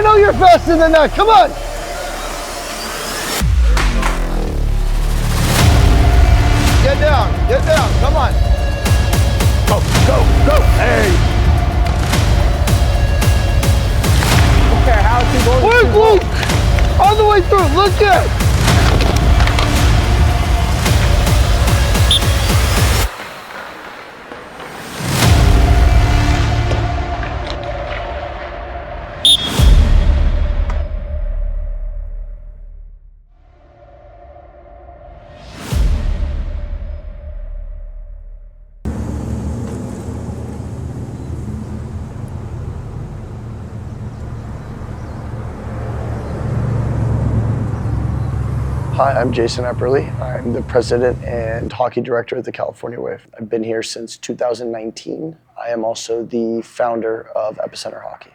know you're faster than that. Come on. Get down, come on. Go, go, go. Hey. Okay, how's he going? Look, Luke. All the way through. Look at. Hi, I'm Jason Epperly. I'm the president and hockey director at the California Wave. I've been here since 2019. I am also the founder of Epicenter Hockey.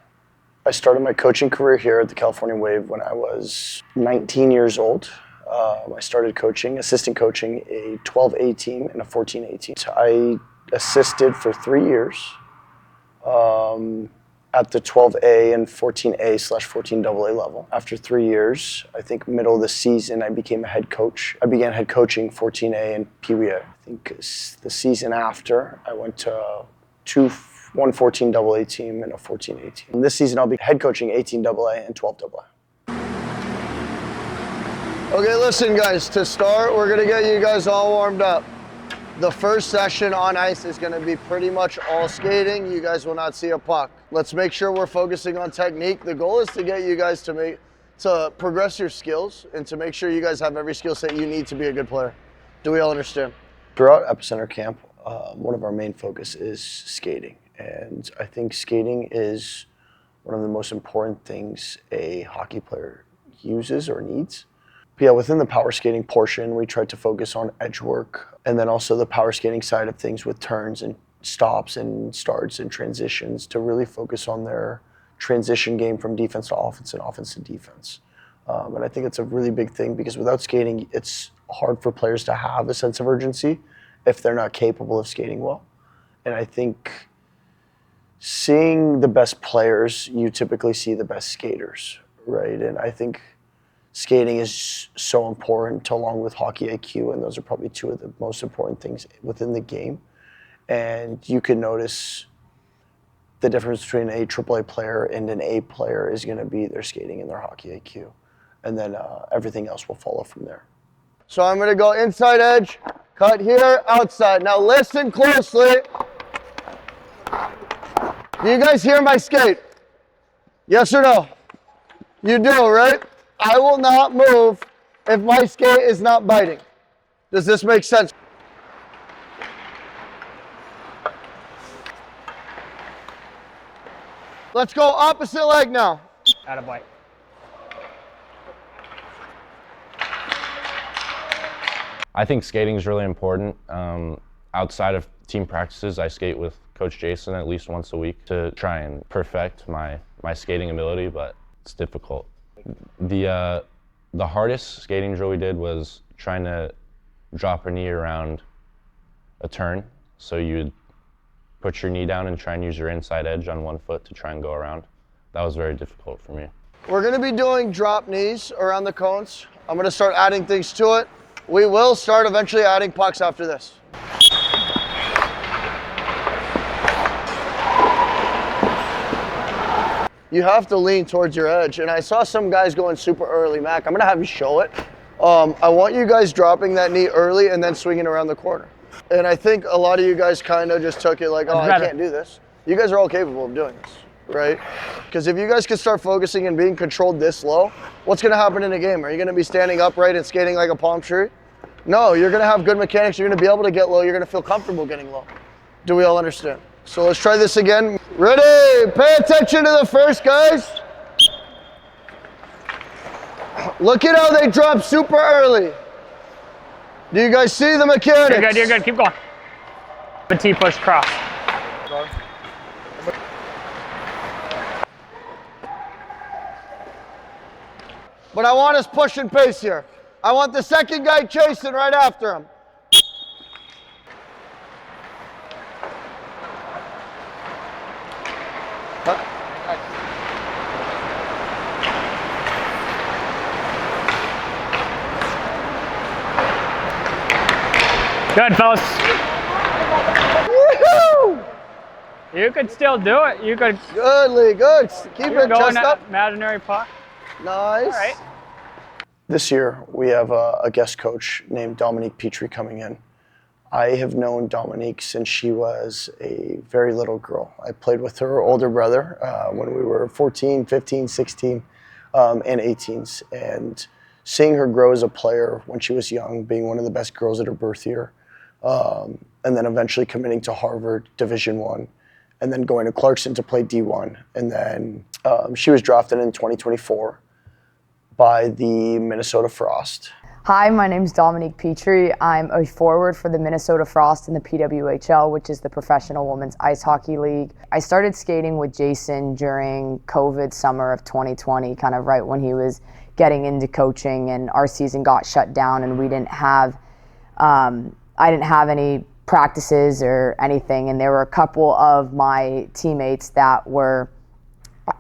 I started my coaching career here at the California Wave when I was 19 years old. I started coaching, assistant coaching a 12A team and a 14A team. So I assisted for 3 years at the 12A and 14A/14AA level. After 3 years, I think middle of the season, I became a head coach. I began head coaching 14A and PWA. I think the season after, I went to one 14AA team and a 14A team. And this season, I'll be head coaching 18AA and 12AA. Okay, listen guys, to start, we're gonna get you guys all warmed up. The first session on ice is gonna be pretty much all skating. You guys will not see a puck. Let's make sure we're focusing on technique. The goal is to get you guys to progress your skills and to make sure you guys have every skill set you need to be a good player. Do we all understand? Throughout Epicenter Camp, one of our main focus is skating. And I think skating is one of the most important things a hockey player uses or needs. But yeah, within the power skating portion, we try to focus on edge work, and then also the power skating side of things with turns and stops and starts and transitions to really focus on their transition game from defense to offense and offense to defense. And I think it's a really big thing because without skating, it's hard for players to have a sense of urgency if they're not capable of skating well. And I think seeing the best players, you typically see the best skaters, right? And I think skating is so important along with hockey IQ, and those are probably two of the most important things within the game. And you can notice the difference between a AAA player and an A player is going to be their skating and their hockey IQ. And then everything else will follow from there. So I'm going to go inside edge, cut here, outside. Now listen closely. Do you guys hear my skate? Yes or no? You do, right? I will not move if my skate is not biting. Does this make sense? Let's go opposite leg now. Attaboy. I think skating is really important. Outside of team practices, I skate with Coach Jason at least once a week to try and perfect my skating ability, but it's difficult. The hardest skating drill we did was trying to drop a knee around a turn. So you'd put your knee down and try and use your inside edge on one foot to try and go around. That was very difficult for me. We're gonna be doing drop knees around the cones. I'm gonna start adding things to it. We will start eventually adding pucks after this. You have to lean towards your edge. And I saw some guys going super early. Mac, I'm gonna have you show it. I want you guys dropping that knee early and then swinging around the corner. And I think a lot of you guys kind of just took it like, oh, I can't do this. You guys are all capable of doing this, right? Because if you guys can start focusing and being controlled this low, what's gonna happen in a game? Are you gonna be standing upright and skating like a palm tree? No, you're gonna have good mechanics. You're gonna be able to get low. You're gonna feel comfortable getting low. Do we all understand? So let's try this again. Ready? Pay attention to the first, guys. Look at how they drop super early. Do you guys see the mechanics? You're good, keep going. The T push cross. But I want us pushing pace here. I want the second guy chasing right after him. Good, fellas. Woohoo! You could still do it. You could Good, Lee, good. Keep you're it going just that up. imaginary puck. Nice. All right. This year, we have a guest coach named Dominique Petrie coming in. I have known Dominique since she was a very little girl. I played with her older brother when we were 14, 15, 16, and 18s. And seeing her grow as a player when she was young, being one of the best girls at her birth year, and then eventually committing to Harvard Division I, and then going to Clarkson to play D1. And then she was drafted in 2024 by the Minnesota Frost. Hi, my name's Dominique Petrie. I'm a forward for the Minnesota Frost in the PWHL, which is the Professional Women's Ice Hockey League. I started skating with Jason during COVID summer of 2020, kind of right when he was getting into coaching, and our season got shut down, and we didn't have, I didn't have any practices or anything, and there were a couple of my teammates that were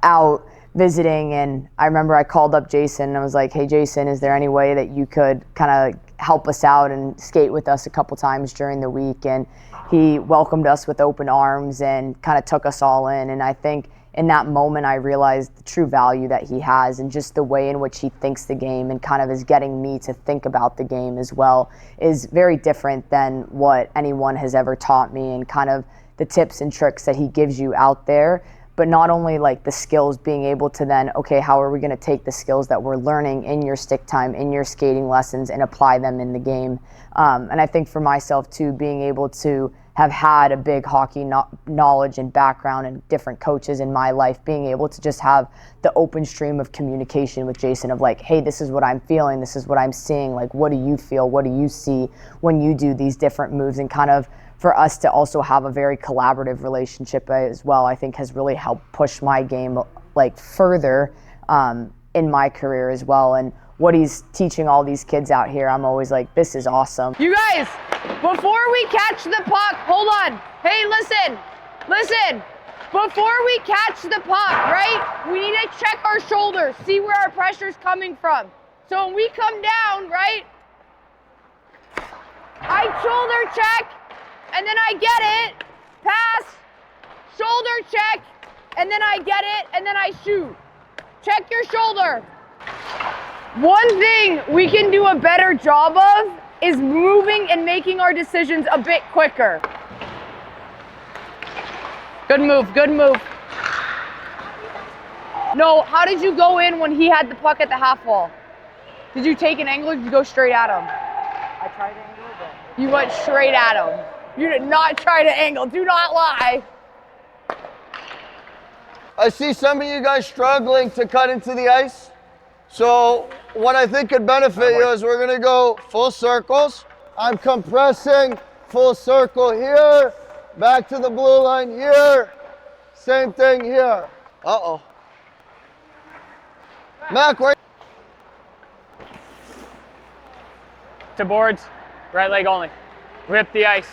out visiting, and I remember I called up Jason and I was like, hey Jason, is there any way that you could kind of help us out and skate with us a couple times during the week? And he welcomed us with open arms and kind of took us all in. And I think in that moment I realized the true value that he has, and just the way in which he thinks the game and kind of is getting me to think about the game as well is very different than what anyone has ever taught me, and kind of the tips and tricks that he gives you out there. But not only like the skills, being able to then, okay, how are we going to take the skills that we're learning in your stick time, in your skating lessons, and apply them in the game? And I think for myself too, being able to have had a big hockey knowledge and background and different coaches in my life, being able to just have the open stream of communication with Jason of like, hey, this is what I'm feeling, this is what I'm seeing, like, what do you feel, what do you see when you do these different moves? And kind of for us to also have a very collaborative relationship as well, I think has really helped push my game like further in my career as well. And what he's teaching all these kids out here, I'm always like, this is awesome. You guys, before we catch the puck, hold on. Hey, listen. Before we catch the puck, right, we need to check our shoulders, see where our pressure's coming from. So when we come down, right, I shoulder check, and then I get it, pass, shoulder check, and then I get it, and then I shoot. Check your shoulder. One thing we can do a better job of is moving and making our decisions a bit quicker. Good move, good move. No, how did you go in when he had the puck at the half wall? Did you take an angle or did you go straight at him? I tried to angle, but you went straight at him. You did not try to angle, do not lie. I see some of you guys struggling to cut into the ice. So what I think could benefit you is we're gonna go full circles. I'm compressing, full circle here, back to the blue line here, same thing here. Uh-oh. Mac, where? To boards, right leg only. Rip the ice.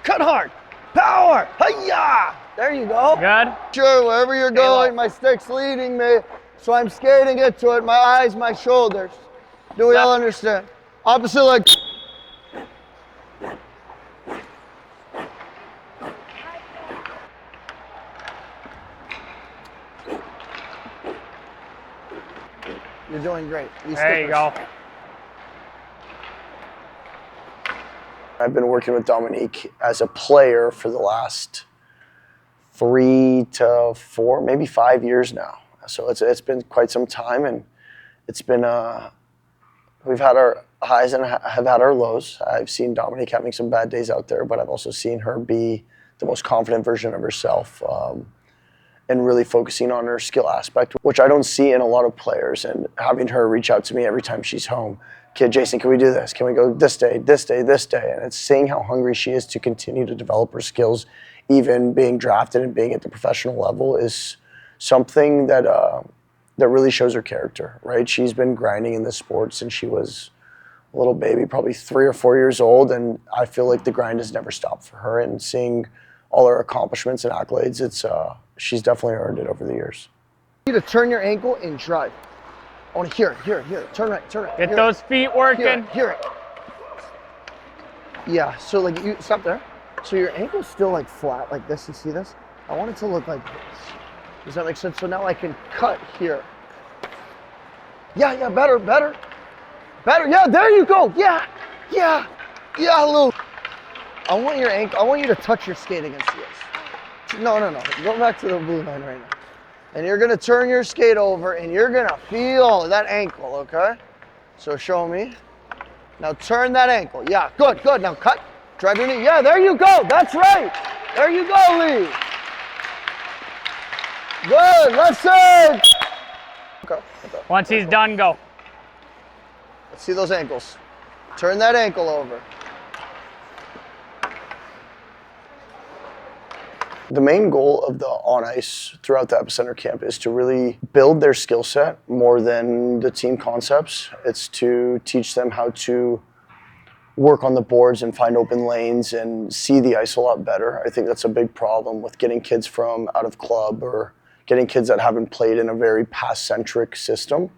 Cut hard, power, hi-ya! There you go. Good. Sure, wherever you're going, my stick's leading me, so I'm skating into it, my eyes, my shoulders. Do we all understand? Opposite leg. You're doing great. There you go. I've been working with Dominique as a player for the last 3 to 4, maybe 5 years now. So it's been quite some time, and it's been we've had our highs and have had our lows. I've seen Dominique having some bad days out there, but I've also seen her be the most confident version of herself, and really focusing on her skill aspect, which I don't see in a lot of players. And having her reach out to me every time she's home, "Kid, Jason, can we do this? Can we go this day, this day, this day?" And it's seeing how hungry she is to continue to develop her skills, even being drafted and being at the professional level, is something that that really shows her character, right? She's been grinding in this sport since she was a little baby, probably 3 or 4 years old, and I feel like the grind has never stopped for her. And seeing all her accomplishments and accolades, it's she's definitely earned it over the years. You need to turn your ankle and drive. I want to hear it. Turn right. Get those feet working. Hear it. Yeah, so like you stop there. So your ankle's still like flat like this. You see this? I want it to look like this. Does that make sense? So now I can cut here. Yeah, better. Yeah, there you go. Yeah, Lou. I want your ankle. I want you to touch your skate against this. No. Go back to the blue line right now. And you're gonna turn your skate over and you're gonna feel that ankle, okay? So show me. Now turn that ankle. Yeah, good. Now cut. Drive your knee. Yeah, there you go. That's right. There you go, Lee. Good. Left side. Okay. Once he's done, go. Let's see those ankles. Turn that ankle over. The main goal of the on ice throughout the Epicenter camp is to really build their skill set more than the team concepts. It's to teach them how to work on the boards and find open lanes and see the ice a lot better. I think that's a big problem with getting kids from out of club or getting kids that haven't played in a very pass-centric system.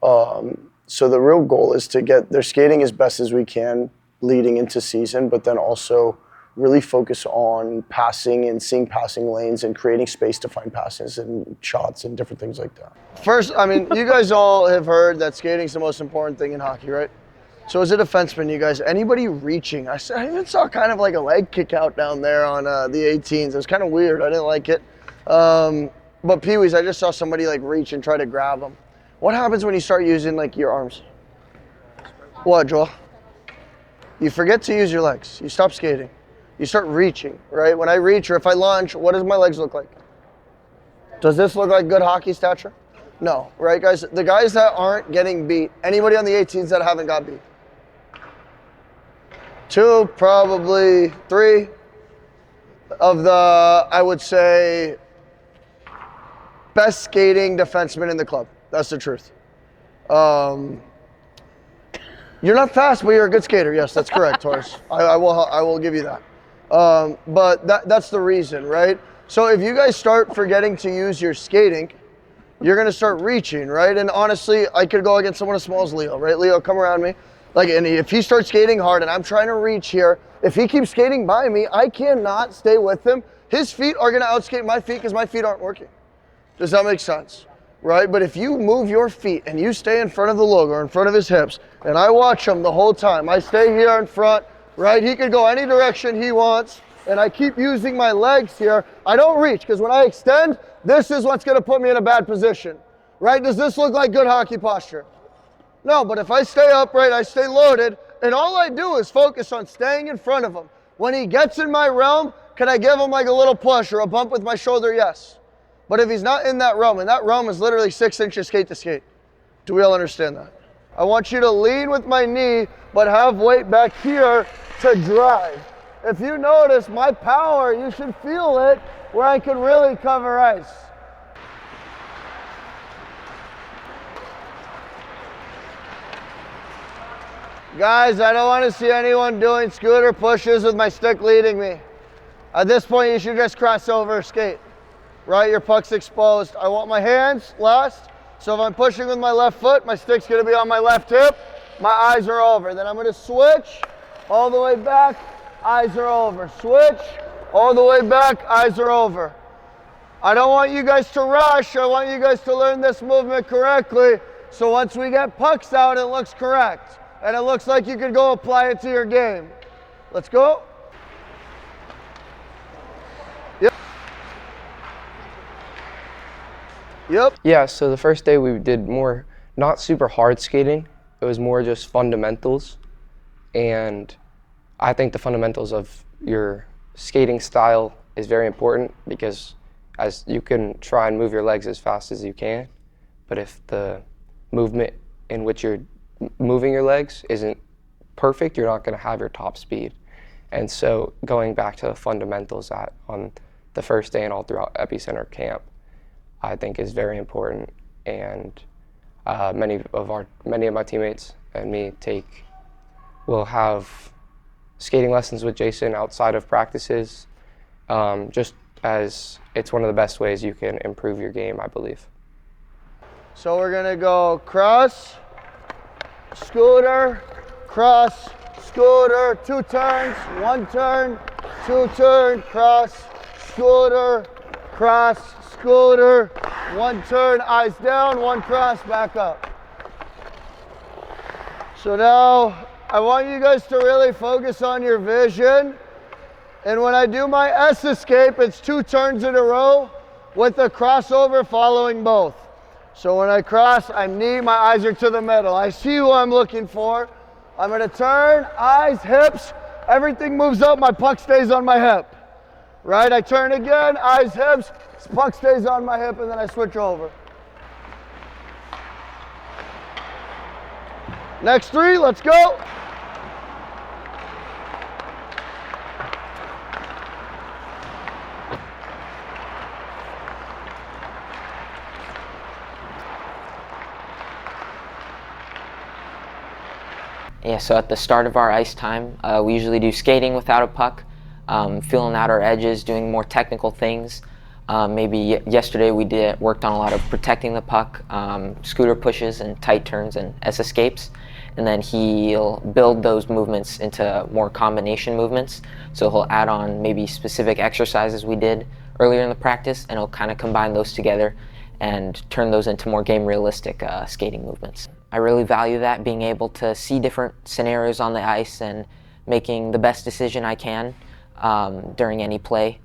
So the real goal is to get their skating as best as we can leading into season, but then also really focus on passing and seeing passing lanes and creating space to find passes and shots and different things like that. First, I mean, you guys all have heard that skating is the most important thing in hockey, right? So as a defenseman, you guys, anybody reaching? I even saw kind of like a leg kick out down there on the 18s. It was kind of weird. I didn't like it. But Pee-wees, I just saw somebody like reach and try to grab them. What happens when you start using like your arms? What, Joel? You forget to use your legs. You stop skating. You start reaching, right? When I reach or if I lunge, what does my legs look like? Does this look like good hockey stature? No, right, guys? The guys that aren't getting beat, anybody on the 18s that haven't got beat? 2, probably 3 of the, I would say, best skating defensemen in the club. That's the truth. You're not fast, but you're a good skater. Yes, that's correct, Torres. I will give you that. But that's the reason, right? So if you guys start forgetting to use your skating, you're gonna start reaching, right? And honestly, I could go against someone as small as Leo, right? Leo, come around me. And if he starts skating hard and I'm trying to reach here, if he keeps skating by me, I cannot stay with him. His feet are gonna outskate my feet because my feet aren't working. Does that make sense? Right? But if you move your feet and you stay in front of the logo or in front of his hips, and I watch him the whole time, I stay here in front, right? He could go any direction he wants, and I keep using my legs here. I don't reach, because when I extend, this is what's gonna put me in a bad position, right? Does this look like good hockey posture? No, but if I stay upright, I stay loaded, and all I do is focus on staying in front of him. When he gets in my realm, can I give him like a little push or a bump with my shoulder? Yes. But if he's not in that realm, and that realm is literally 6 inches skate to skate, do we all understand that? I want you to lean with my knee, but have weight back here to drive. If you notice my power, you should feel it where I can really cover ice. Guys, I don't want to see anyone doing scooter pushes with my stick leading me. At this point, you should just cross over skate. Right, your puck's exposed. I want my hands last. So if I'm pushing with my left foot, my stick's gonna be on my left hip. My eyes are over. Then I'm gonna switch all the way back. Eyes are over. Switch all the way back. Eyes are over. I don't want you guys to rush. I want you guys to learn this movement correctly. So once we get pucks out, it looks correct. And it looks like you could go apply it to your game. Let's go. Yep. Yeah, so the first day we did more, not super hard skating. It was more just fundamentals. And I think the fundamentals of your skating style is very important because as you can try and move your legs as fast as you can, but if the movement in which you're moving your legs isn't perfect, you're not going to have your top speed. And so going back to the fundamentals on the first day and all throughout Epicenter camp, I think is very important, and many of my teammates and me will have skating lessons with Jason outside of practices, just as it's one of the best ways you can improve your game, I believe. So we're gonna go cross, scooter, cross, scooter, 2 turns, 1 turn, 2 turn, cross, scooter, cross, scooter, 1 turn, eyes down, 1 cross, back up. So now I want you guys to really focus on your vision. And when I do my S escape, it's 2 turns in a row with a crossover following both. So when I cross, I'm knee, my eyes are to the middle. I see who I'm looking for. I'm gonna turn, eyes, hips, everything moves up, my puck stays on my hip. Right, I turn again, eyes, hips, puck stays on my hip, and then I switch over. Next 3, let's go. Yeah, so at the start of our ice time, we usually do skating without a puck, feeling out our edges, doing more technical things. Maybe yesterday we worked on a lot of protecting the puck, scooter pushes and tight turns and S escapes. And then he'll build those movements into more combination movements. So he'll add on maybe specific exercises we did earlier in the practice, and he'll kind of combine those together and turn those into more game realistic skating movements. I really value that, being able to see different scenarios on the ice and making the best decision I can during any play.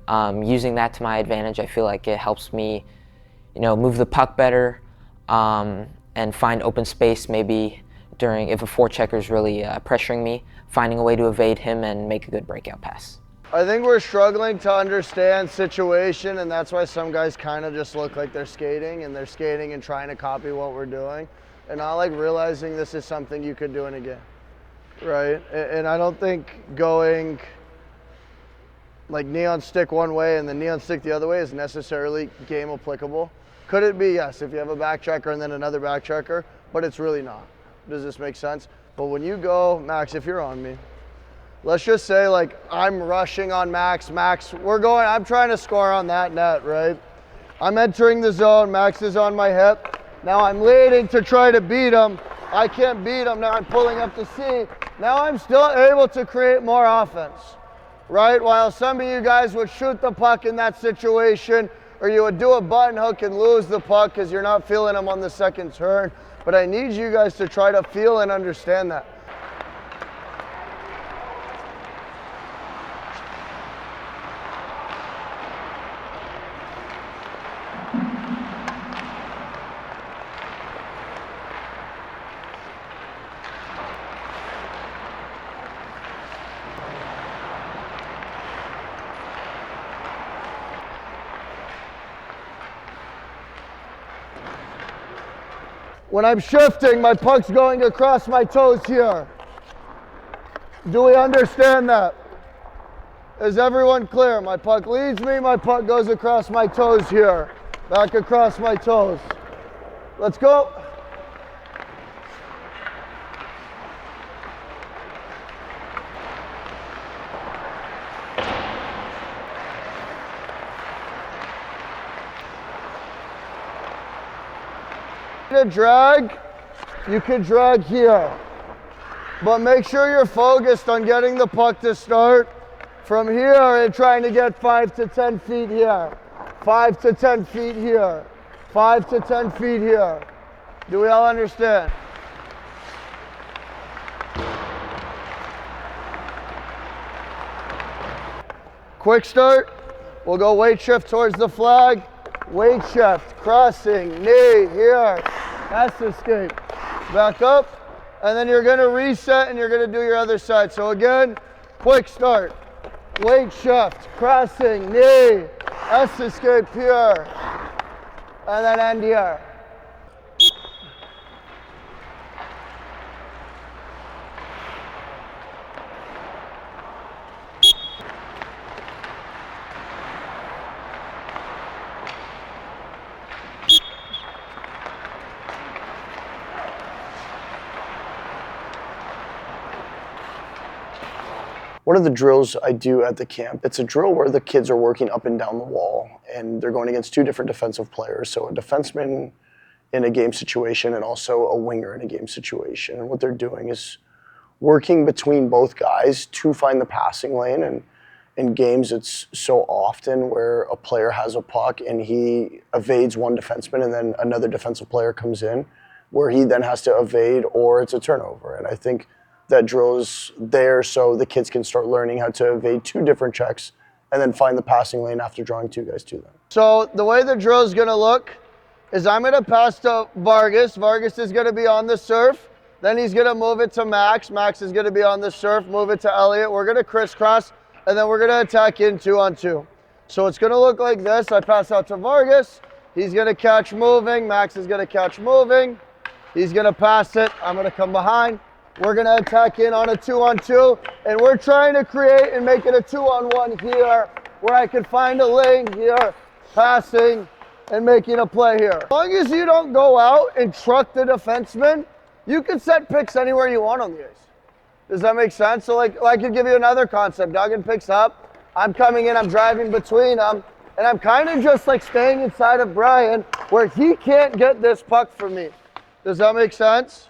Using that to my advantage, I feel like it helps me, move the puck better and find open space maybe if a forechecker is really pressuring me, finding a way to evade him and make a good breakout pass. I think we're struggling to understand situation, and that's why some guys kind of just look like they're skating, and they're skating and trying to copy what we're doing, and not like realizing this is something you could do in a game, right? And I don't think going like knee on stick one way and then knee on stick the other way is necessarily game applicable. Could it be? Yes, if you have a back checker and then another back checker, but it's really not. Does this make sense? But when you go, Max, if you're on me, let's just say like I'm rushing on Max, I'm trying to score on that net, right? I'm entering the zone, Max is on my hip. Now I'm leading to try to beat him. I can't beat him, now I'm pulling up to C. Now I'm still able to create more offense, right? While some of you guys would shoot the puck in that situation, or you would do a button hook and lose the puck because you're not feeling him on the second turn. But I need you guys to try to feel and understand that. When I'm shifting, my puck's going across my toes here. Do we understand that? Is everyone clear? My puck leads me, my puck goes across my toes here. Back across my toes. Let's go. You can drag here, but make sure you're focused on getting the puck to start from here and trying to get 5 to 10 feet here, 5 to 10 feet here, 5 to 10 feet here. Do we all understand? Quick start, we'll go weight shift towards the flag, weight shift, crossing, knee, here, S escape, back up, and then you're gonna reset and you're gonna do your other side. So again, quick start, weight shift, crossing, knee, S escape here, and then end here. One of the drills I do at the camp, it's a drill where the kids are working up and down the wall and they're going against 2 different defensive players. So a defenseman in a game situation and also a winger in a game situation. And what they're doing is working between both guys to find the passing lane. And in games, it's so often where a player has a puck and he evades one defenseman and then another defensive player comes in where he then has to evade or it's a turnover. And I think that drill is there so the kids can start learning how to evade two different checks and then find the passing lane after drawing two guys to them. So the way the drill is gonna look is I'm gonna pass to Vargas. Vargas is gonna be on the surf. Then he's gonna move it to Max. Max is gonna be on the surf, move it to Elliot. We're gonna crisscross, and then we're gonna attack in 2-on-2. So it's gonna look like this. I pass out to Vargas. He's gonna catch moving. Max is gonna catch moving. He's gonna pass it. I'm gonna come behind. We're gonna attack in on a 2-on-2, and we're trying to create and make it a 2-on-1 here, where I can find a lane here, passing, and making a play here. As long as you don't go out and truck the defenseman, you can set picks anywhere you want on the ice. Does that make sense? So like I could give you another concept. Duggan picks up, I'm coming in, I'm driving between them, and I'm kind of just like staying inside of Brian where he can't get this puck from me. Does that make sense?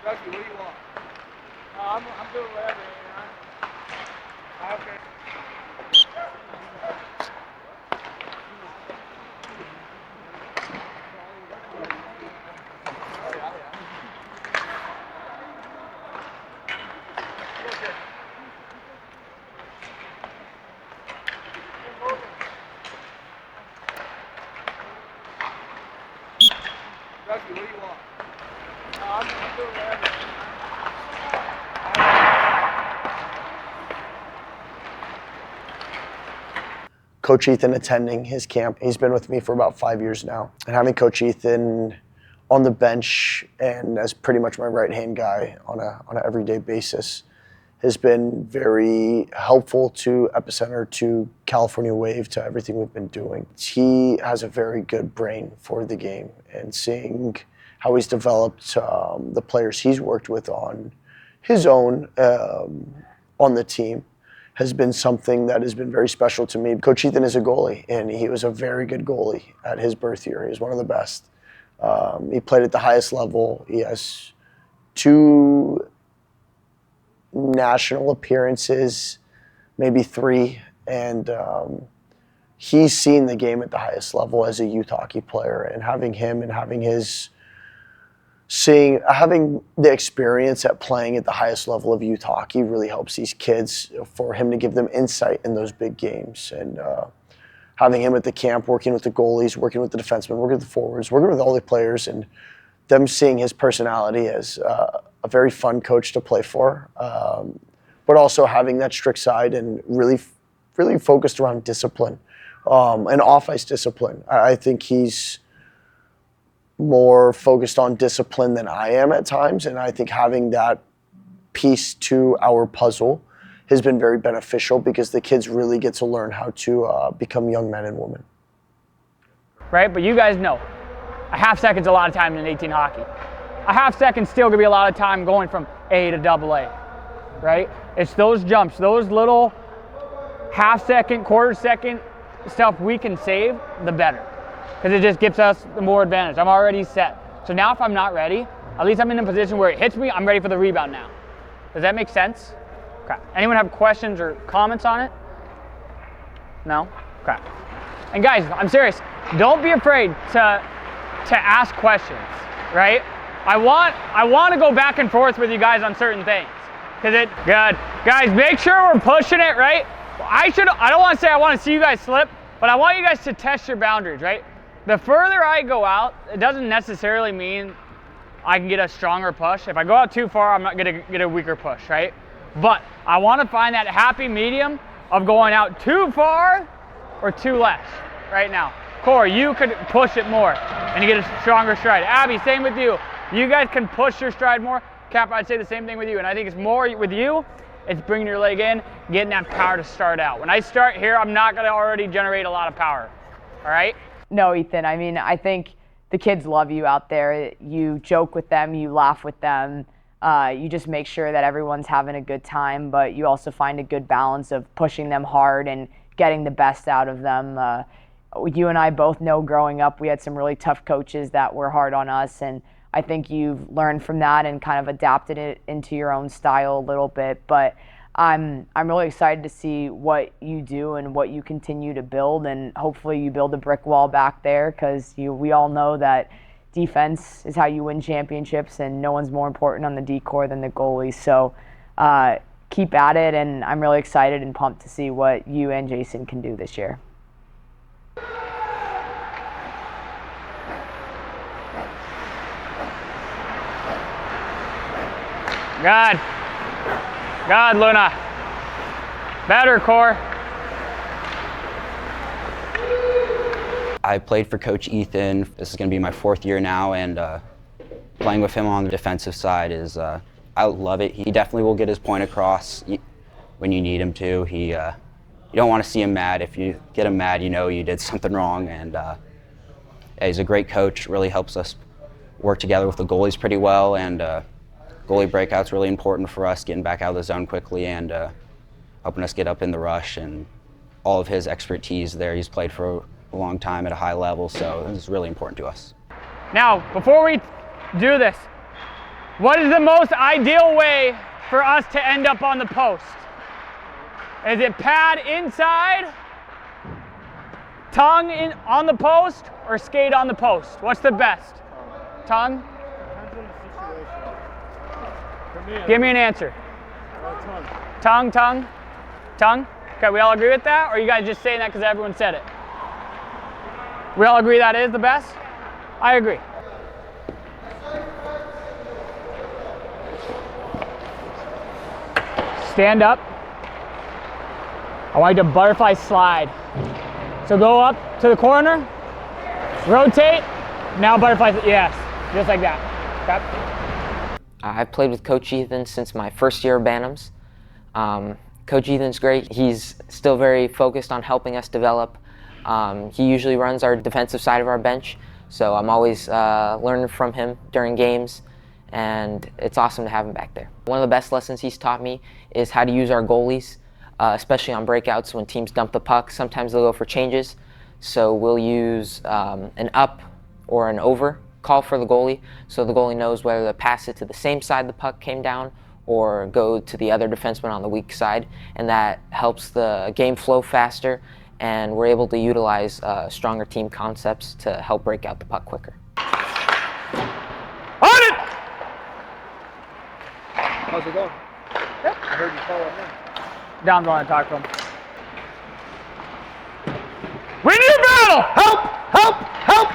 What do you want? I'm doing whatever, Okay. What do you want? I'm doing whatever. Coach Ethan attending his camp. He's been with me for about 5 years now. And having Coach Ethan on the bench and as pretty much my right-hand guy on an everyday basis has been very helpful to Epicenter, to California Wave, to everything we've been doing. He has a very good brain for the game, and seeing how he's developed the players he's worked with on his own on the team has been something that has been very special to me. Coach Ethan is a goalie, and he was a very good goalie at his birth year. He was one of the best. He played at the highest level. He has 2 national appearances, maybe 3, and he's seen the game at the highest level as a youth hockey player, and having him and having having the experience at playing at the highest level of youth hockey really helps these kids, for him to give them insight in those big games. And having him at the camp, working with the goalies, working with the defensemen, working with the forwards, working with all the players, and them seeing his personality as a very fun coach to play for, but also having that strict side and really focused around discipline and off-ice discipline. I think he's more focused on discipline than I am at times, and I think having that piece to our puzzle has been very beneficial because the kids really get to learn how to become young men and women. Right, but you guys know, a half second's a lot of time in 18 hockey. A half second still gonna be a lot of time going from A to AA, right? It's those jumps, those little half second, quarter second stuff we can save, the better. Because it just gives us the more advantage. I'm already set. So now if I'm not ready, at least I'm in a position where it hits me, I'm ready for the rebound now. Does that make sense? Okay. Anyone have questions or comments on it? No? Okay. And guys, I'm serious. Don't be afraid to ask questions, right? I want to go back and forth with you guys on certain things. Good. Guys, make sure we're pushing it, right? I don't want to say I want to see you guys slip, but I want you guys to test your boundaries, right? The further I go out, it doesn't necessarily mean I can get a stronger push. If I go out too far, I'm not gonna get a weaker push, right? But I want to find that happy medium of going out too far or too less right now. Corey, you could push it more and you get a stronger stride. Abby, same with you. You guys can push your stride more. Cap, I'd say the same thing with you. And I think it's more with you, it's bringing your leg in, getting that power to start out. When I start here, I'm not gonna already generate a lot of power, all right? No, Ethan, I mean, I think the kids love you out there. You joke with them, you laugh with them. You just make sure that everyone's having a good time, but you also find a good balance of pushing them hard and getting the best out of them. You and I both know growing up we had some really tough coaches that were hard on us, and I think you've learned from that and kind of adapted it into your own style a little bit. But I'm really excited to see what you do and what you continue to build, and hopefully you build a brick wall back there, because we all know that defense is how you win championships, and no one's more important on the D-corps than the goalie. So keep at it, and I'm really excited and pumped to see what you and Jason can do this year. God, Luna. Better, Core. I played for Coach Ethan. This is going to be my 4th year now, and playing with him on the defensive side is, I love it. He definitely will get his point across when you need him to. You don't want to see him mad. If you get him mad, you know you did something wrong. And yeah, he's a great coach. Really helps us work together with the goalies pretty well. And goalie breakout's really important for us, getting back out of the zone quickly and helping us get up in the rush. And all of his expertise there. He's played for a long time at a high level, so this is really important to us. Now, before we do this, what is the most ideal way for us to end up on the post? Is it pad inside, tongue in on the post, or skate on the post? What's the best? Tongue? Give me an answer. Tongue? Okay, we all agree with that? Or are you guys just saying that because everyone said it? We all agree that is the best? I agree. Stand up. I want you to butterfly slide. So go up to the corner, rotate, now butterfly, yes, just like that. Okay. I've played with Coach Ethan since my first year of Bantams. Coach Ethan's great. He's still very focused on helping us develop. He usually runs our defensive side of our bench, so I'm always learning from him during games, and it's awesome to have him back there. One of the best lessons he's taught me is how to use our goalies, especially on breakouts when teams dump the puck. Sometimes they'll go for changes, so we'll use an up or an over call for the goalie, so the goalie knows whether to pass it to the same side the puck came down or go to the other defenseman on the weak side, and that helps the game flow faster, and we're able to utilize stronger team concepts to help break out the puck quicker. On it! How's it going? Yep. I heard you call up now. Down's going to talk to him. Win your battle! Help! Help! Help!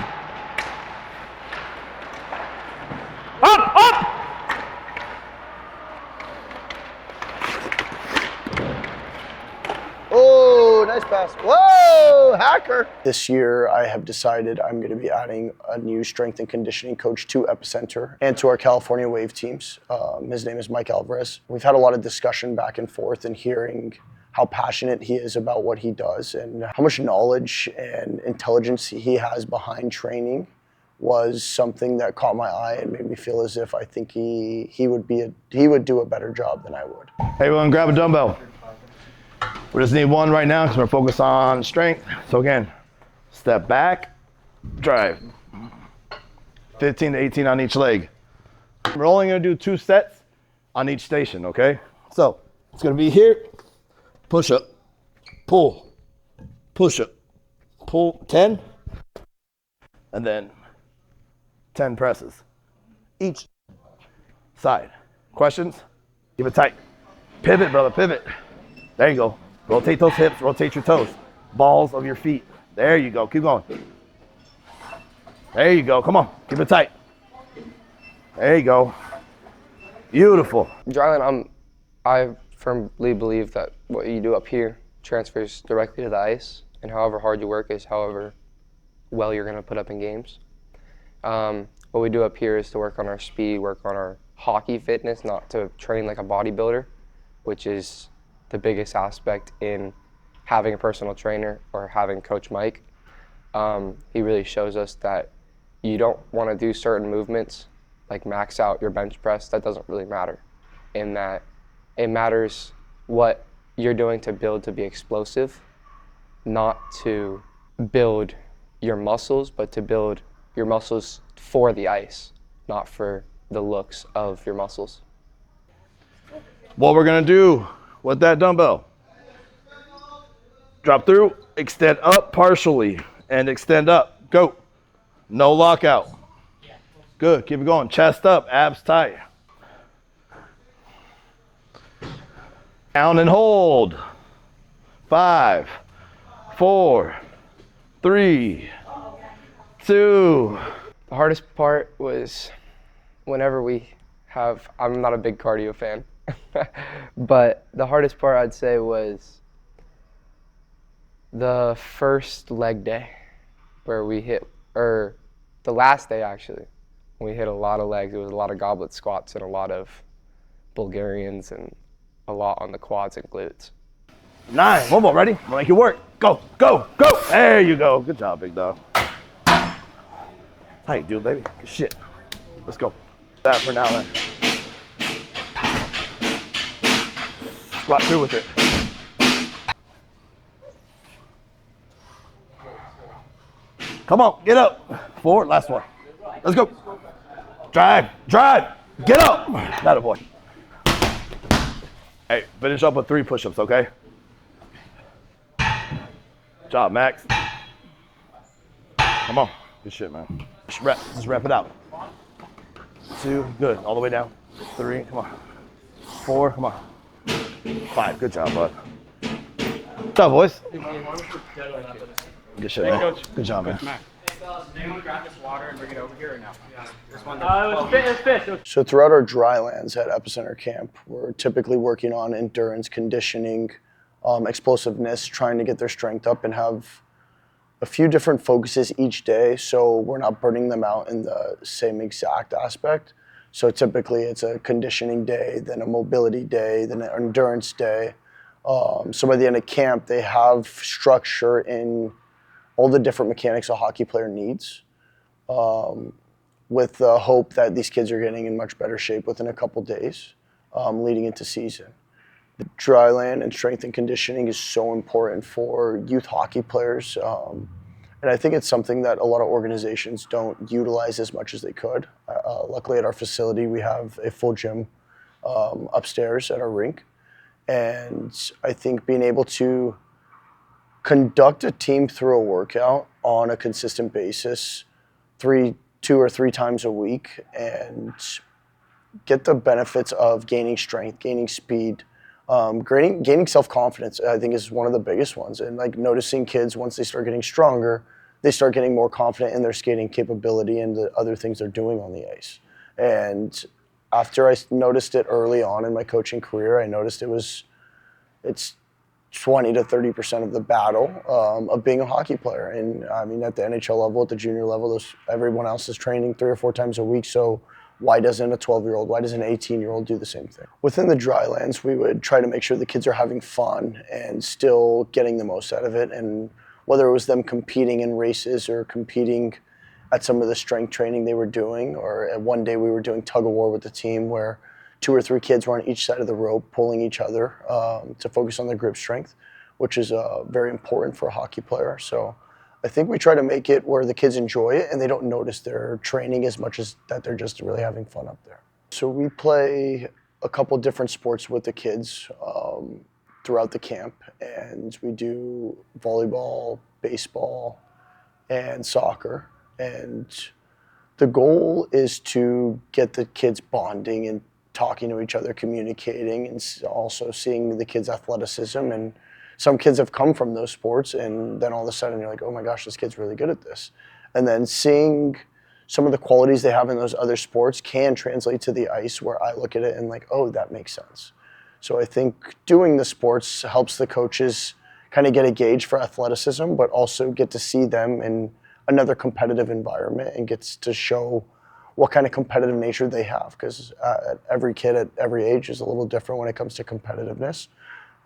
Up! Up! Oh, nice pass. Whoa, hacker. This year, I have decided I'm going to be adding a new strength and conditioning coach to Epicenter and to our California Wave teams. His name is Mike Alvarez. We've had a lot of discussion back and forth and hearing how passionate he is about what he does and how much knowledge and intelligence he has behind training was something that caught my eye and made me feel as if I think he would do a better job than I would. Hey, everyone, grab a dumbbell. We just need one right now because we're focused on strength. So again, step back, drive. 15 to 18 on each leg. We're only going to do 2 sets on each station, okay? So it's going to be here, push up, pull, push up, pull 10, and then 10 presses each side. Questions? Keep it tight. Pivot, brother, pivot. There you go. Rotate those hips, rotate your toes. Balls of your feet. There you go. Keep going. There you go. Come on. Keep it tight. There you go. Beautiful. Dryland, I firmly believe that what you do up here transfers directly to the ice, and however hard you work is however well you're going to put up in games. What we do up here is to work on our speed, work on our hockey fitness, not to train like a bodybuilder, which is the biggest aspect in having a personal trainer or having Coach Mike. He really shows us that you don't want to do certain movements, like max out your bench press. That doesn't really matter, in that it matters what you're doing to build to be explosive, not to build your muscles, but to build your muscles for the ice, not for the looks of your muscles. What we're gonna do with that dumbbell, drop through, extend up partially, and extend up. Go. No lockout. Good, keep it going. Chest up, abs tight. Down and hold. 5, 4, 3, 2. The hardest part was whenever I'm not a big cardio fan, but the hardest part I'd say was the first leg day where we hit, or the last day actually, we hit a lot of legs. It was a lot of goblet squats and a lot of Bulgarians and a lot on the quads and glutes. 9, one more, ready? I'm gonna make you work. Go, go, go. There you go. Good job, big dog. How you do, baby? Good shit. Let's go. That for now then. Squat through with it. Come on, get up. 4, last one. Let's go. Drive, drive. Get up. That a boy. Hey, finish up with 3 push-ups, okay? Good job, Max. Come on. Good shit, man. Just rep it out. 2, good. All the way down. 3, come on. 4, come on. 5, good job, bud. Good job, boys. Good shit, man. Good job, man. Do you want to grab this water and bring it over here or no? This one. It was fish. So throughout our dry lands at Epicenter Camp, we're typically working on endurance, conditioning, explosiveness, trying to get their strength up and have a few different focuses each day, so we're not burning them out in the same exact aspect. So typically it's a conditioning day, then a mobility day, then an endurance day. So by the end of camp, they have structure in all the different mechanics a hockey player needs, with the hope that these kids are getting in much better shape within a couple days, leading into season. The dry land and strength and conditioning is so important for youth hockey players. And I think it's something that a lot of organizations don't utilize as much as they could. Luckily at our facility, we have a full gym upstairs at our rink. And I think being able to conduct a team through a workout on a consistent basis, 2 or 3 times a week, and get the benefits of gaining strength, gaining speed, gaining self-confidence, I think is one of the biggest ones. And like noticing kids, once they start getting stronger, they start getting more confident in their skating capability and the other things they're doing on the ice. And after I noticed it early on in my coaching career, I noticed it's 20 to 30% of the battle of being a hockey player. And I mean, at the NHL level, at the junior level, everyone else is training 3 or 4 times a week. So why doesn't a 12-year-old, why doesn't an 18-year-old do the same thing? Within the dry lands, we would try to make sure the kids are having fun and still getting the most out of it. And whether it was them competing in races or competing at some of the strength training they were doing, or one day we were doing tug of war with the team where 2 or 3 kids were on each side of the rope pulling each other to focus on their grip strength, which is very important for a hockey player. So I think we try to make it where the kids enjoy it and they don't notice their training as much as that they're just really having fun up there. So we play a couple different sports with the kids throughout the camp, and we do volleyball, baseball, and soccer. And the goal is to get the kids bonding and talking to each other, communicating, and also seeing the kids' athleticism. And some kids have come from those sports, and then all of a sudden you're like, oh my gosh, this kid's really good at this. And then seeing some of the qualities they have in those other sports can translate to the ice, where I look at it and like, oh, that makes sense. So I think doing the sports helps the coaches kind of get a gauge for athleticism, but also get to see them in another competitive environment and gets to show what kind of competitive nature they have, because every kid at every age is a little different when it comes to competitiveness.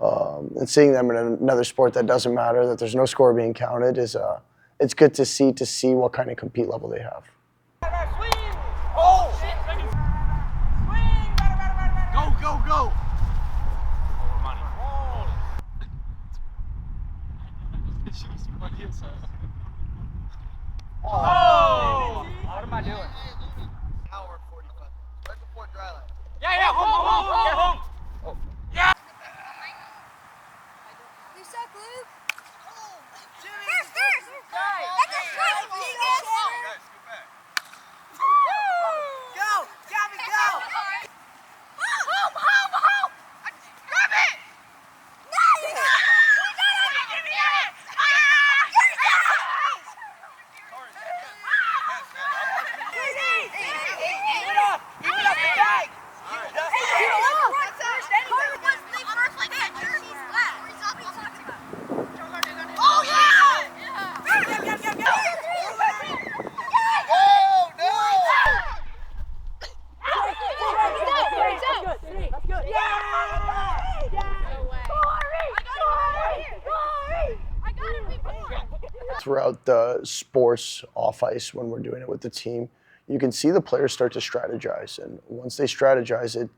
And seeing them in another sport that doesn't matter, that there's no score being counted, it's good to see what kind of compete level they have. Oh! What am I doing? Hour 45. Right before dry line. Yeah, home. Oh. Yeah. You suck, Luke. First. That's a strike, Vegas. Go, Gabby, go. Home. Grab it. No, you got it. Give me it. Throughout the sports off ice, when we're doing it with the team, you can see the players start to strategize. And once they strategize, it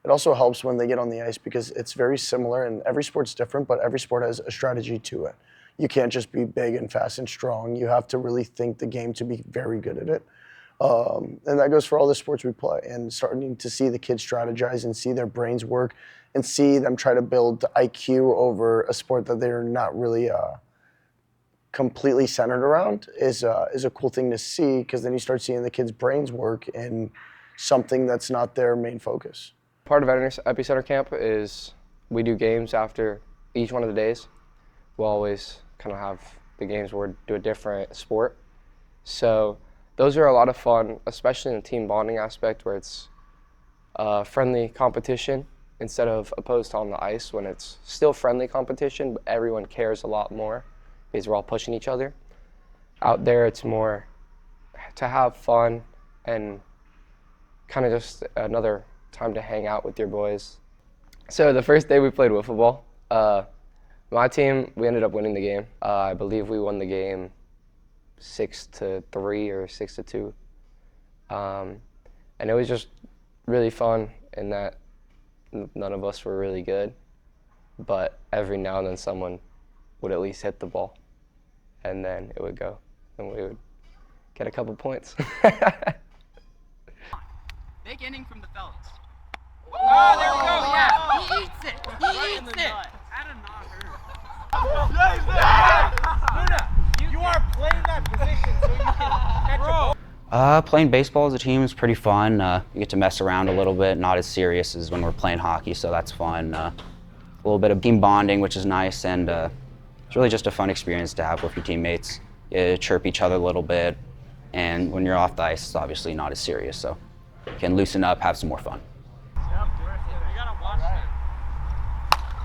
also helps when they get on the ice because it's very similar and every sport's different, but every sport has a strategy to it. You can't just be big and fast and strong. You have to really think the game to be very good at it. And that goes for all the sports we play. And starting to see the kids strategize and see their brains work and see them try to build IQ over a sport that they're not really completely centered around is a cool thing to see, because then you start seeing the kids' brains work in something that's not their main focus. Part of Epicenter Camp is we do games after each one of the days. We'll always kind of have the games where we do a different sport. So those are a lot of fun, especially in the team bonding aspect where it's friendly competition instead of opposed on the ice, when it's still friendly competition, but everyone cares a lot more because we're all pushing each other. Out there, it's more to have fun and kind of just another time to hang out with your boys. So the first day we played wiffle ball, my team, we ended up winning the game. I believe we won the game 6-3 or 6-2. And it was just really fun in that none of us were really good, but every now and then someone would at least hit the ball, and then it would go, and we would get a couple points. Big inning from the fellas. Oh, there we go. Yeah, he eats it. That did not hurt. You are playing that position so you can catch a ball. Playing baseball as a team is pretty fun. You get to mess around a little bit, not as serious as when we're playing hockey, so that's fun. A little bit of team bonding, which is nice, and it's really just a fun experience to have with your teammates. You chirp each other a little bit, and when you're off the ice, it's obviously not as serious, so you can loosen up, have some more fun.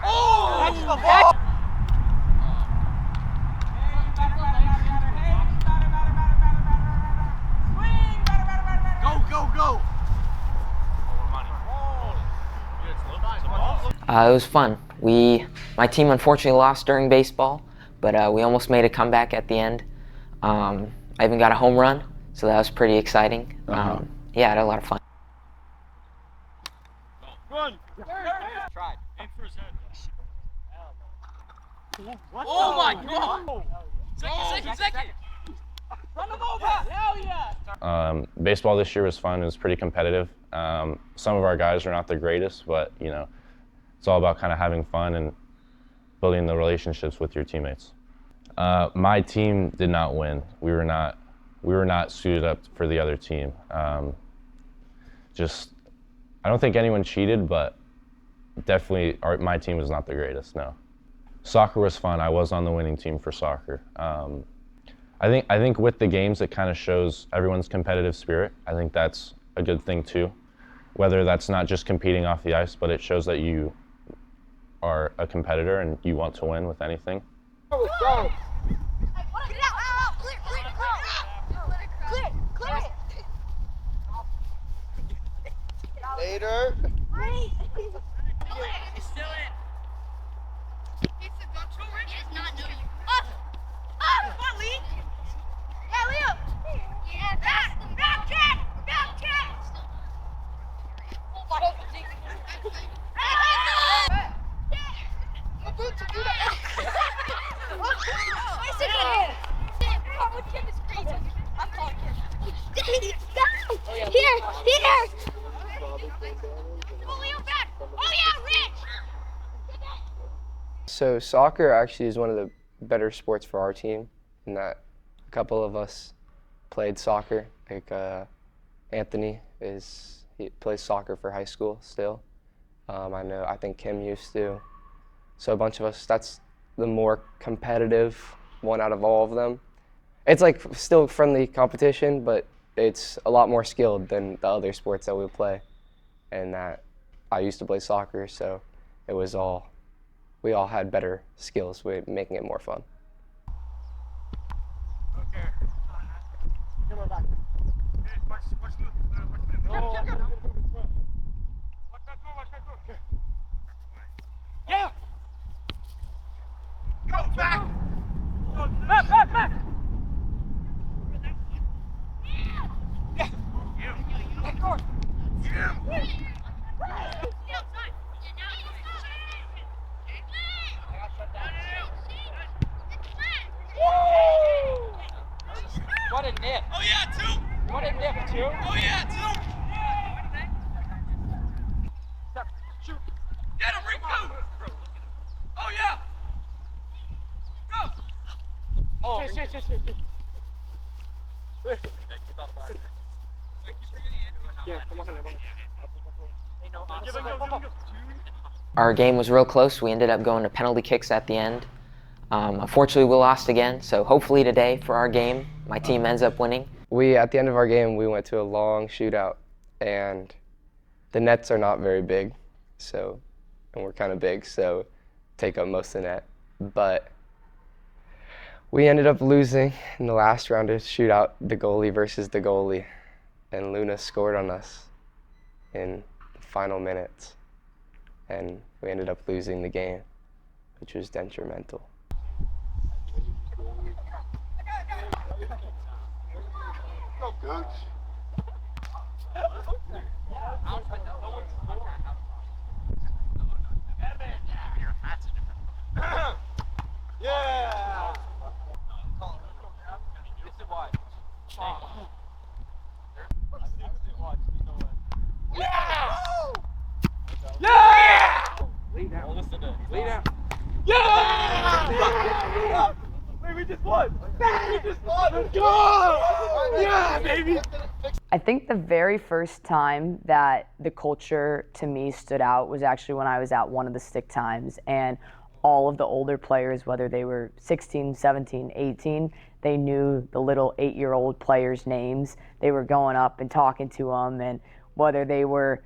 Oh! Go! It was fun. My team unfortunately lost during baseball, but we almost made a comeback at the end. I even got a home run, so that was pretty exciting. Yeah, I had a lot of fun. Run! Tried. Aim for his head. Oh my God! Second! Run him over! Hell yeah! Baseball this year was fun. It was pretty competitive. Some of our guys are not the greatest, but you know, it's all about kind of having fun and building the relationships with your teammates. My team did not win. We were not suited up for the other team. I don't think anyone cheated, but definitely my team was not the greatest. No. Soccer was fun. I was on the winning team for soccer. I think with the games, it kind of shows everyone's competitive spirit. I think that's a good thing too. Whether that's not just competing off the ice, but it shows that you are a competitor and you want to win with anything. Go! Get it out! Clear it! Later. He's still in. Come on, Lee! Yeah, Leo! Yeah, back check! Go! Here! Here! Oh yeah, Rich! So soccer actually is one of the better sports for our team in that a couple of us played soccer. Like Anthony he plays soccer for high school still. I think Kim used to. So a bunch of us, that's the more competitive one out of all of them. It's like still friendly competition, but it's a lot more skilled than the other sports that we play. And that I used to play soccer, so we all had better skills with making it more fun. Yeah! Go back! Back, back! Yeah! Let go! What a nip! Oh yeah, two! What a nip, two! Oh yeah, two! Step, shoot! Get him, Rico! Oh yeah! Go! Oh, shit. Yeah, come on. Our game was real close. We ended up going to penalty kicks at the end. Unfortunately, we lost again, so hopefully today for our game, my team ends up winning. At the end of our game, we went to a long shootout, and the nets are not very big, and we're kind of big, so take up most of the net. But we ended up losing in the last round of shootout, the goalie versus the goalie, and Luna scored on us in the final minutes, and we ended up losing the game, which was detrimental. Go, coach. Yeah! Yeah! Yeah! Lay down. Lay down. Yeah! Wait, we just won! We just won! Let's go! Yeah, baby! I think the very first time that the culture to me stood out was actually when I was at one of the stick times, and all of the older players, whether they were 16, 17, 18, they knew the little 8-year-old players' names. They were going up and talking to them, and whether they were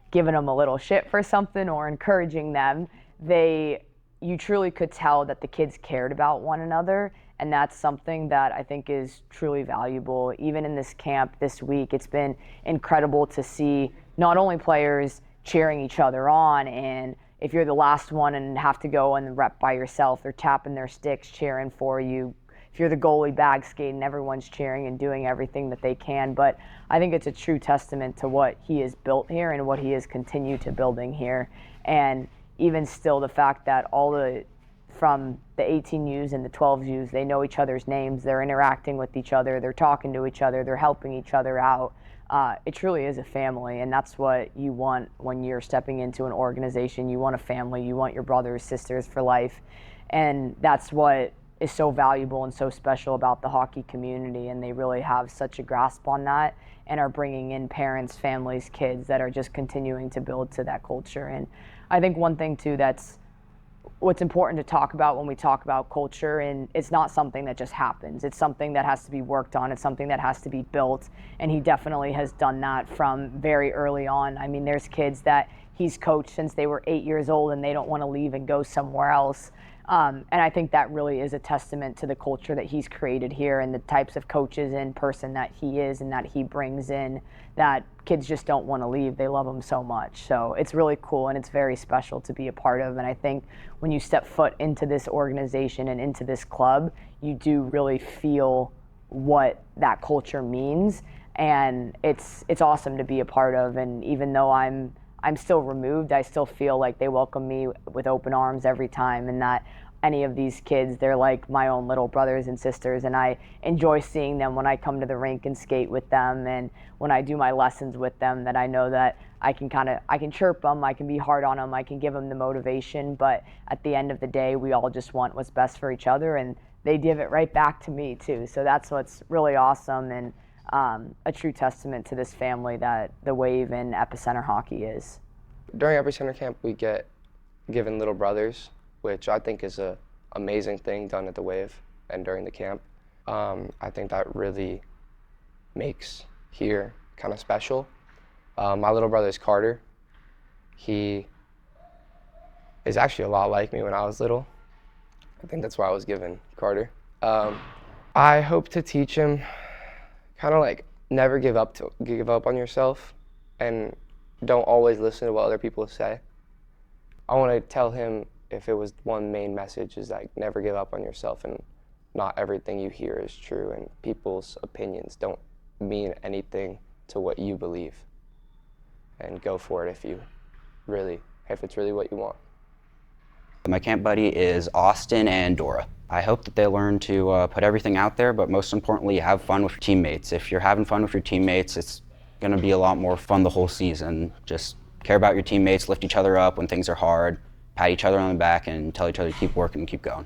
giving them a little shit for something or encouraging them, you truly could tell that the kids cared about one another, and that's something that I think is truly valuable. Even in this camp this week, it's been incredible to see not only players cheering each other on, and if you're the last one and have to go and rep by yourself, they're tapping their sticks, cheering for you. If you're the goalie bag skating, everyone's cheering and doing everything that they can. But I think it's a true testament to what he has built here and what he has continued to building here. And even still, the fact that from the 18Us and the 12Us, they know each other's names, they're interacting with each other, they're talking to each other, they're helping each other out. It truly is a family, and that's what you want when you're stepping into an organization. You want a family, you want your brothers, sisters for life, and that's what is so valuable and so special about the hockey community, and they really have such a grasp on that and are bringing in parents, families, kids that are just continuing to build to that culture. And I think one thing too that's what's important to talk about when we talk about culture, and it's not something that just happens. It's something that has to be worked on. It's something that has to be built, and he definitely has done that from very early on. I mean, there's kids that he's coached since they were 8 years old and they don't want to leave and go somewhere else. And I think that really is a testament to the culture that he's created here and the types of coaches and person that he is and that he brings in, that kids just don't want to leave. They love him so much. So it's really cool and it's very special to be a part of. And I think when you step foot into this organization and into this club, you do really feel what that culture means. And it's awesome to be a part of. And even though I'm still removed, I still feel like they welcome me with open arms every time, and that any of these kids. They're like my own little brothers and sisters, and I enjoy seeing them when I come to the rink and skate with them, and when I do my lessons with them, that I know that I can chirp them, I can be hard on them, I can give them the motivation, but at the end of the day, we all just want what's best for each other, and they give it right back to me too. So that's what's really awesome, and a true testament to this family that the Wave and Epicenter Hockey is. During Epicenter Camp, we get given little brothers, which I think is a amazing thing done at the Wave and during the camp. I think that really makes here kind of special. My little brother is Carter. He is actually a lot like me when I was little. I think that's why I was given Carter. I hope to teach him kind of like never give up on yourself, and don't always listen to what other people say. I want to tell him, if it was one main message, is like never give up on yourself, and not everything you hear is true, and people's opinions don't mean anything to what you believe. And go for it if it's really what you want. My camp buddy is Austin and Dora. I hope that they learn to put everything out there, but most importantly, have fun with your teammates. If you're having fun with your teammates, it's going to be a lot more fun the whole season. Just care about your teammates, lift each other up when things are hard, pat each other on the back, and tell each other to keep working and keep going.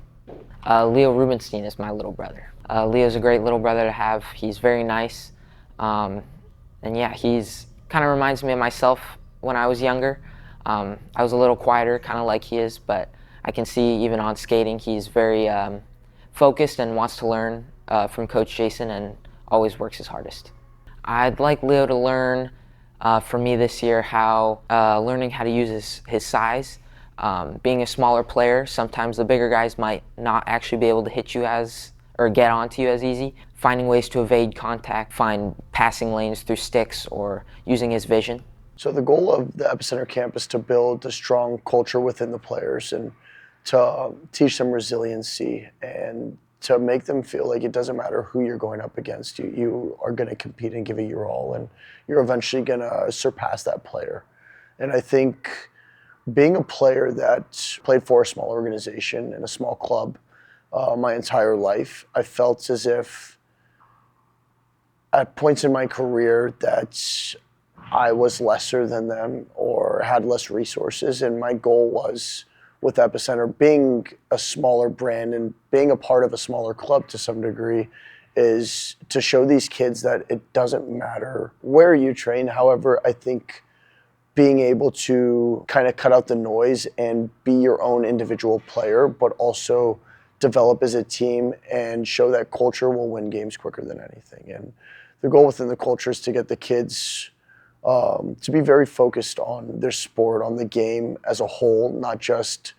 Leo Rubenstein is my little brother. Leo's a great little brother to have. He's very nice. And yeah, he's kind of reminds me of myself when I was younger. I was a little quieter, kind of like he is, but I can see even on skating, he's very focused and wants to learn from Coach Jason, and always works his hardest. I'd like Leo to learn from me this year learning how to use his size. Being a smaller player, sometimes the bigger guys might not actually be able to hit you or get onto you as easy. Finding ways to evade contact, find passing lanes through sticks, or using his vision. So the goal of the Epicenter Camp is to build a strong culture within the players, and to teach them resiliency, and to make them feel like it doesn't matter who you're going up against. You are going to compete and give it your all, and you're eventually going to surpass that player. And I think being a player that played for a small organization in a small club my entire life, I felt as if at points in my career that I was lesser than them or had less resources, and my goal was, with Epicenter, being a smaller brand and being a part of a smaller club to some degree, is to show these kids that it doesn't matter where you train. However, I think being able to kind of cut out the noise and be your own individual player, but also develop as a team and show that culture will win games quicker than anything. And the goal within the culture is to get the kids to be very focused on their sport, on the game as a whole, not just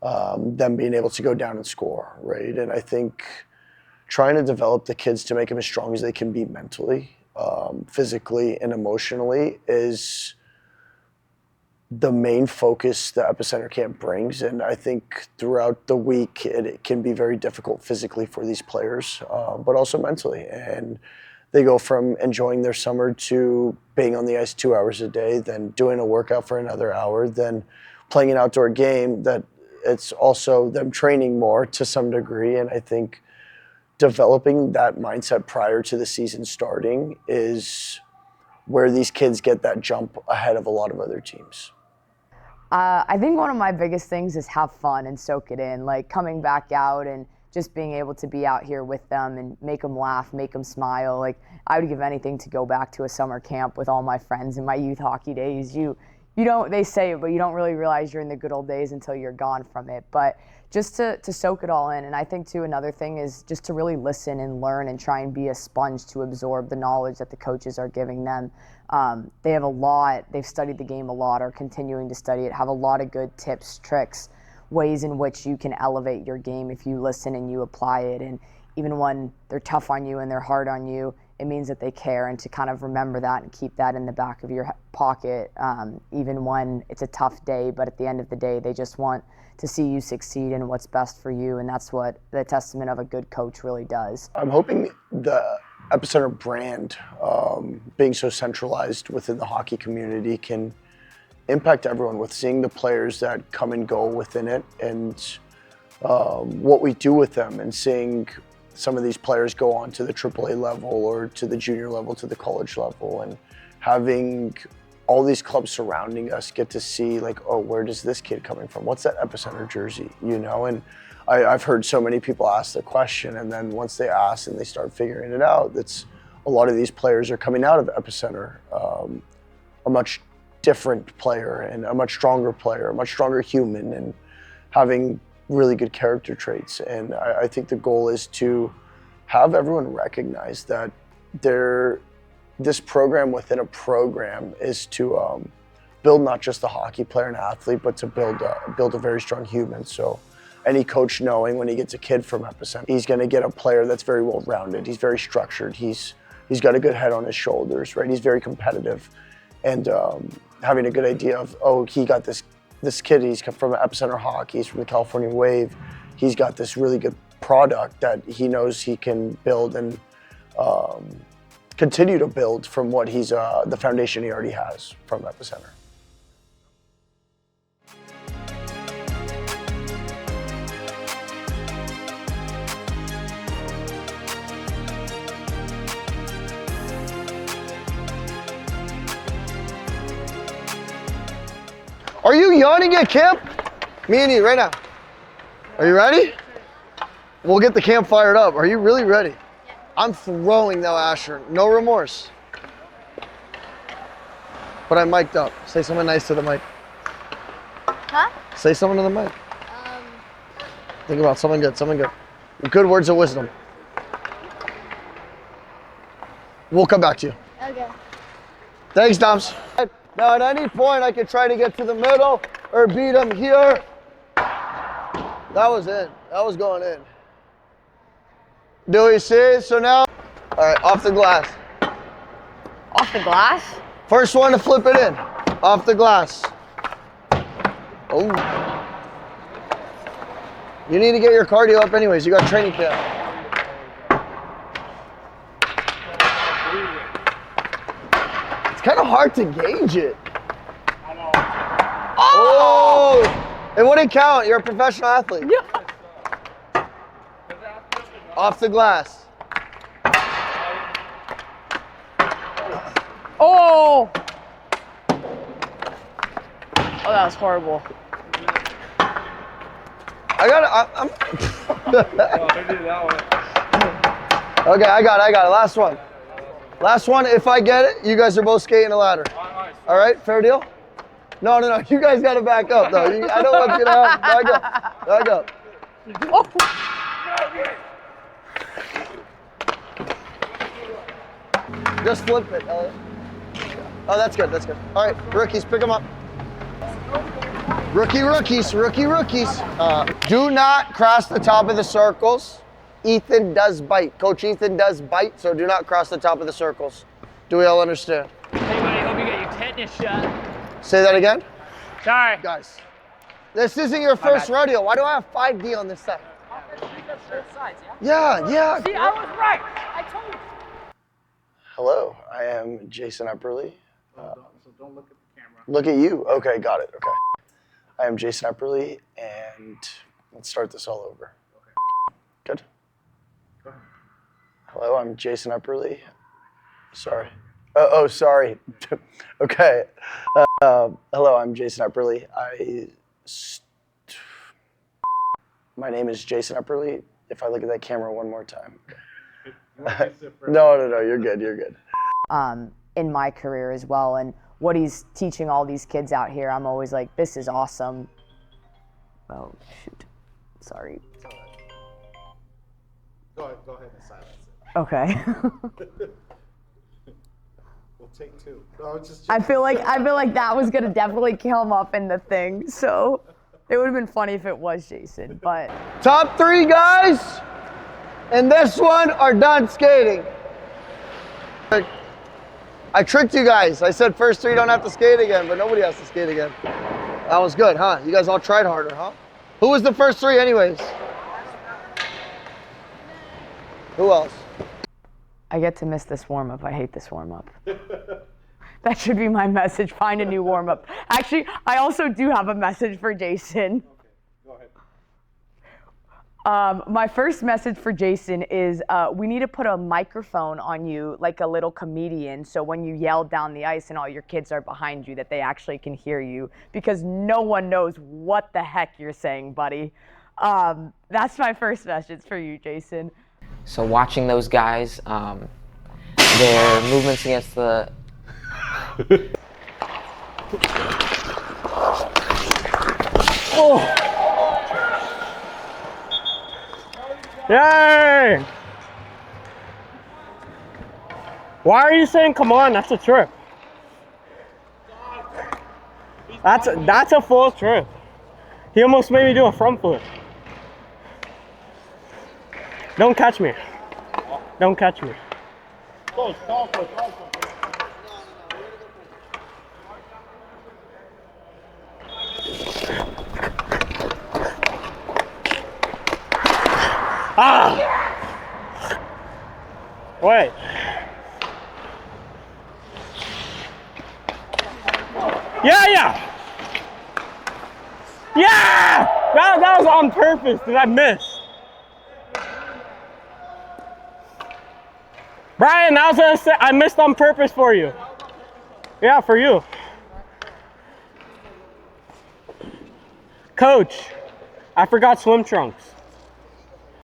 them being able to go down and score, right? And I think trying to develop the kids to make them as strong as they can be mentally, physically, and emotionally is the main focus the Epicenter Camp brings. And I think throughout the week, it can be very difficult physically for these players, but also mentally. And they go from enjoying their summer to being on the ice 2 hours a day, then doing a workout for another hour, then playing an outdoor game, that it's also them training more to some degree. And I think developing that mindset prior to the season starting is where these kids get that jump ahead of a lot of other teams. I think one of my biggest things is have fun and soak it in, like coming back out and just being able to be out here with them and make them laugh, make them smile. Like, I would give anything to go back to a summer camp with all my friends in my youth hockey days. You don't, they say it, but you don't really realize you're in the good old days until you're gone from it. But just to soak it all in. And I think too, another thing is just to really listen and learn and try and be a sponge to absorb the knowledge that the coaches are giving them. They have a lot, they've studied the game a lot, are continuing to study it, have a lot of good tips, tricks, ways in which you can elevate your game if you listen and you apply it. And even when they're tough on you and they're hard on you, it means that they care, and to kind of remember that and keep that in the back of your pocket, even when it's a tough day. But at the end of the day, they just want to see you succeed in what's best for you, and that's what the testament of a good coach really does. I'm hoping the Epicenter brand, being so centralized within the hockey community, can impact everyone with seeing the players that come and go within it, and what we do with them, and seeing some of these players go on to the AAA level or to the junior level, to the college level, and having all these clubs surrounding us get to see like, oh, where does this kid coming from? What's that Epicenter jersey, you know? And I've heard so many people ask the question, and then once they ask and they start figuring it out, that's a lot of these players are coming out of Epicenter, a much different player and a much stronger human, and having really good character traits. And I think the goal is to have everyone recognize that this program within a program is to build not just a hockey player and athlete, but to build a very strong human. So any coach knowing when he gets a kid from Epicenter, he's going to get a player that's very well-rounded. He's very structured. He's got a good head on his shoulders, right? He's very competitive, and having a good idea of, oh, he got this kid, he's from Epicenter Hockey, he's from the California Wave, he's got this really good product that he knows he can build and continue to build from what he's, the foundation he already has from Epicenter. Are you yawning at camp? Me and you, right now. Are you ready? We'll get the camp fired up. Are you really ready? Yeah. I'm throwing though, Asher. No remorse. But I'm mic'd up. Say something nice to the mic. Huh? Say something to the mic. Think about something good, something good. Good words of wisdom. We'll come back to you. Okay. Thanks, Doms. Now at any point I could try to get to the middle or beat him here. That was in. That was going in. Do we see? So now, all right, off the glass. Off the glass? First one to flip it in. Off the glass. Oh. You need to get your cardio up anyways. You got training camp. It's kind of hard to gauge it. Oh! It wouldn't count. You're a professional athlete. Yeah. Off the glass. Oh! Oh, that was horrible. I'm Okay, I got it. Last one. Last one. If I get it, you guys are both skating a ladder. All right, fair deal? No. You guys got to back up, though. I know what's going to happen. Back up. Oh. Just flip it. Oh, that's good. All right, rookies, pick them up. Rookies. Do not cross the top of the circles. Ethan does bite. Coach Ethan does bite, so do not cross the top of the circles. Do we all understand? Hey, buddy, hope you get your tetanus shot. Say that again? Sorry. Guys, this isn't your first rodeo. Why do I have 5D on this side? Yeah. See, I was right. I told you. Hello, I am Jason Epperly. So don't look at the camera. Look at you. Okay, got it. Okay. I am Jason Epperly, and let's start this all over. Okay. Good. Go ahead. Hello, I'm Jason Epperly. Sorry. Sorry. Okay. Hello, I'm Jason Epperly. My name is Jason Epperly. If I look at that camera one more time. No, you're good. In my career as well, and what he's teaching all these kids out here, I'm always like, this is awesome. Oh, shoot. Sorry. Go ahead and silence it. Okay. We'll take two. No, it's just I feel like that was gonna definitely come up in the thing, so it would have been funny if it was Jason, but. Top 3 guys in this one are done skating. I tricked you guys. I said first 3 don't have to skate again, but nobody has to skate again. That was good, huh? You guys all tried harder, huh? Who was the first 3 anyways? Who else? I get to miss this warm-up. I hate this warm-up. That should be my message. Find a new warm-up. Actually, I also do have a message for Jason. Okay, go ahead. My first message for Jason is we need to put a microphone on you like a little comedian, so when you yell down the ice and all your kids are behind you that they actually can hear you, because no one knows what the heck you're saying, buddy. That's my first message for you, Jason. So watching those guys, their movements against the Oh! Yay! Why are you saying come on? That's a trip. That's a full trip. He almost made me do a front flip. Don't catch me. Don't catch me. Ah! Wait. Yeah! Yeah! That was on purpose. Did I miss? Brian, I was gonna say I missed on purpose for you. Yeah, for you. Coach, I forgot swim trunks.